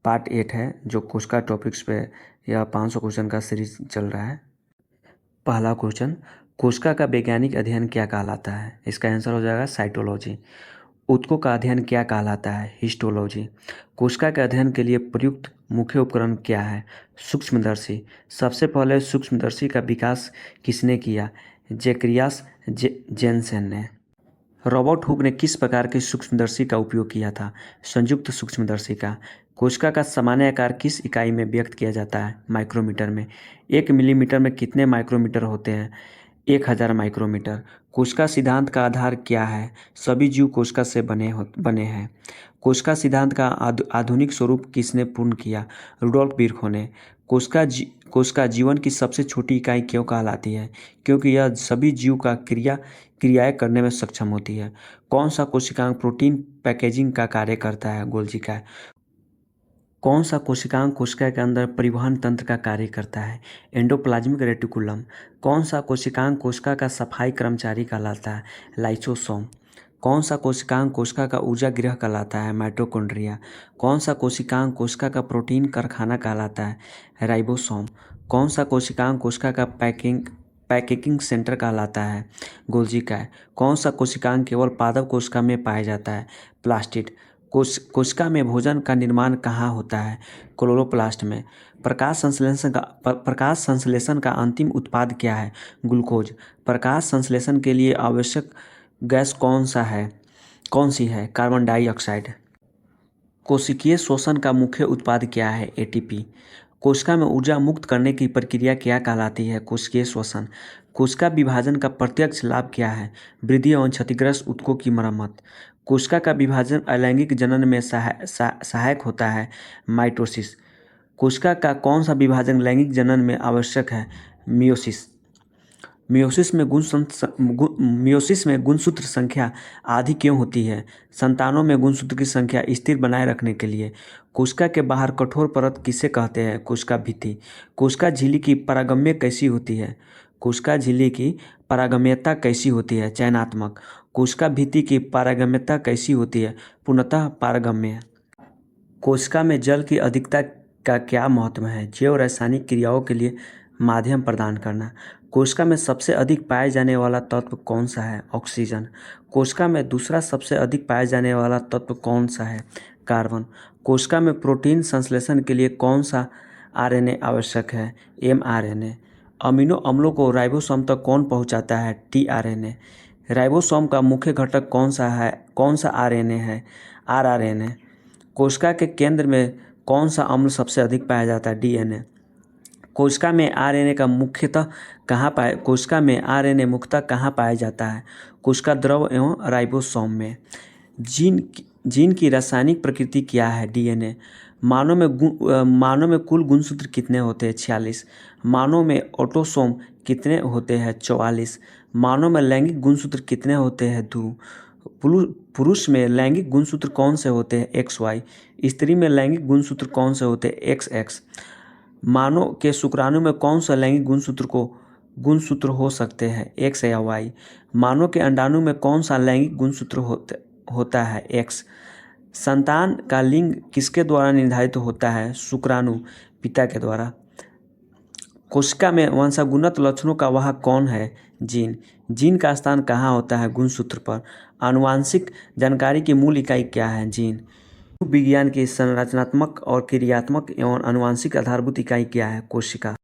Part 8 है जो कोशिका टॉपिक्स पे यह 500 क्वेश्चन का सीरीज चल रहा है। पहला क्वेश्चन, कोशिका का वैज्ञानिक अध्ययन क्या कहलाता है? इसका आंसर हो जाएगा साइटोलॉजी। ऊतकों का अध्ययन क्या कहलाता है? हिस्टोलॉजी। कोशिका के अध्ययन के लिए प्रयुक्त मुख्य उपकरण क्या है? सूक्ष्मदर्शी। सबसे पहले सूक्ष्मदर्शी का विकास किसने किया? जैकरियास जेनसेन ने। रॉबर्ट हुक ने किस प्रकार के सूक्ष्मदर्शी का उपयोग किया था? संयुक्त सूक्ष्मदर्शी का। कोशिका का सामान्य आकार किस इकाई में व्यक्त किया जाता है? माइक्रोमीटर में। 1 मिलीमीटर में कितने माइक्रोमीटर होते हैं? 1000 माइक्रोमीटर। कोशिका सिद्धांत का आधार क्या है? सभी जीव कोशिका से बने हैं। कोशिका सिद्धांत का आधुनिक स्वरूप किसने पूर्ण किया? रुडोल्फ विर्खो ने। कोशिका जीवन की सबसे छोटी इकाई क्यों कहलाती है? क्योंकि यह सभी जीव का क्रियाएं करने में सक्षम होती है। कौन सा कोशिकांग प्रोटीन पैकेजिंग का कार्य करता है? गोल्जी का। कौन सा कोशिकांग कोशिका के अंदर परिवहन तंत्र का कार्य करता है? Endoplasmic reticulum. कौन सा कोशिकांग कोशिका का सफाई कर्मचारी कहलाता है? लाइसोसोम। कौन सा कोशिकांग कोशिका का ऊर्जा गृह कहलाता है? माइटोकॉन्ड्रिया। कौन सा कोशिकांग कोशिका का प्रोटीन कारखाना कहलाता है? राइबोसोम। कौन सा कोशिकांग कोशिका का पैकेजिंग सेंटर कहलाता है? गोल्जी का। कौन सा कोशिकांग केवल पादप कोशिका में पाया जाता है? प्लास्टिड। कोशिका में भोजन का निर्माण कहाँ होता है? क्लोरोप्लास्ट में। प्रकाश संश्लेषण का अंतिम उत्पाद क्या है? ग्लूकोज। प्रकाश संश्लेषण के लिए आवश्यक गैस कौन सी है? Carbon dioxide. कोशिकीय श्वसन का मुख्य उत्पाद क्या है? एटीपी। कोशिका में ऊर्जा मुक्त करने की प्रक्रिया क्या कहलाती है? कोशिकीय श्वसन। कोशिका विभाजन का प्रत्यक्ष लाभ क्या है? वृद्धि एवं क्षतिग्रस्त ऊतकों की मरम्मत। कोशिका का विभाजन अलैंगिक जनन में सहायक होता है? माइटोसिस। कोशिका का कौन सा विभाजन लैंगिक जनन में आवश्यक है? मियोसिस। मियोसिस में गुणसूत्र संख्या आधी क्यों होती है? संतानों में गुणसूत्र की संख्या स्थिर बनाए रखने के लिए। कोशिका के बाहर कठोर परत किसे कहते हैं? कोशिका भित्ति। कोशिका झिल्ली की पारगम्य कैसी होती है? कोशिका झिल्ली की पारगम्यता कैसी होती है? चयनात्मक। कोशिका भित्ति की पारगम्यता कैसी होती है? पूर्णतः पारगम्य। कोशिका में जल की अधिकता का क्या महत्व है? जैव रासायनिक क्रियाओं के लिए माध्यम प्रदान करना। कोशिका में सबसे अधिक पाए जाने वाला तत्व कौन सा है? ऑक्सीजन। कोशिका में दूसरा सबसे अधिक पाए जाने वाला तत्व कौन सा है? कार्बन। कोशिका में प्रोटीन संश्लेषण के लिए कौन सा आरएनए आवश्यक है? एमआरएनए। अमीनो अम्लों को राइबोसोम तक कौन पहुंचाता है? टीआरएनए। राइबोसोम का मुख्य घटक कौन सा आरएनए है? आरआरएनए। कोशिका के केंद्र में कौन सा अम्ल सबसे अधिक पाया जाता है? डीएनए। कोशिका में आरएनए मुख्यतः कहाँ पाया जाता है? कोशिका द्रव एवं राइबोसोम में। जीन की रासायनिक प्रकृति क्या है? डीएनए। मानव में कुल गुणसूत्र कितने होते हैं? 46। मानव में ऑटोसोम कितने होते हैं? 44। मानव में लैंगिक गुणसूत्र कितने होते हैं? 2। पुरुष में लैंगिक गुणसूत्र कौन से होते हैं? XY। स्त्री में लैंगिक गुणसूत्र कौन से होते हैं? XX। मानव के शुक्राणु में कौन सा लैंगिक गुणसूत्र हो सकते हैं? X या Y। मानव के अंडाणु में कौन सा लैंगिक गुणसूत्र होता है? X। संतान का लिंग किसके द्वारा निर्धारित होता है? शुक्राणु पिता के द्वारा। कोशिका में वंशानुगत लक्षणों का वाहक कौन है? जीन। जीन का स्थान कहाँ होता है? गुणसूत्र पर। आनुवांशिक जानकारी की मूल इकाई क्या है? जीन। विज्ञान की संरचनात्मक और क्रियात्मक एवं आनुवांशिक आधारभूत इकाई क्या है? कोशिका।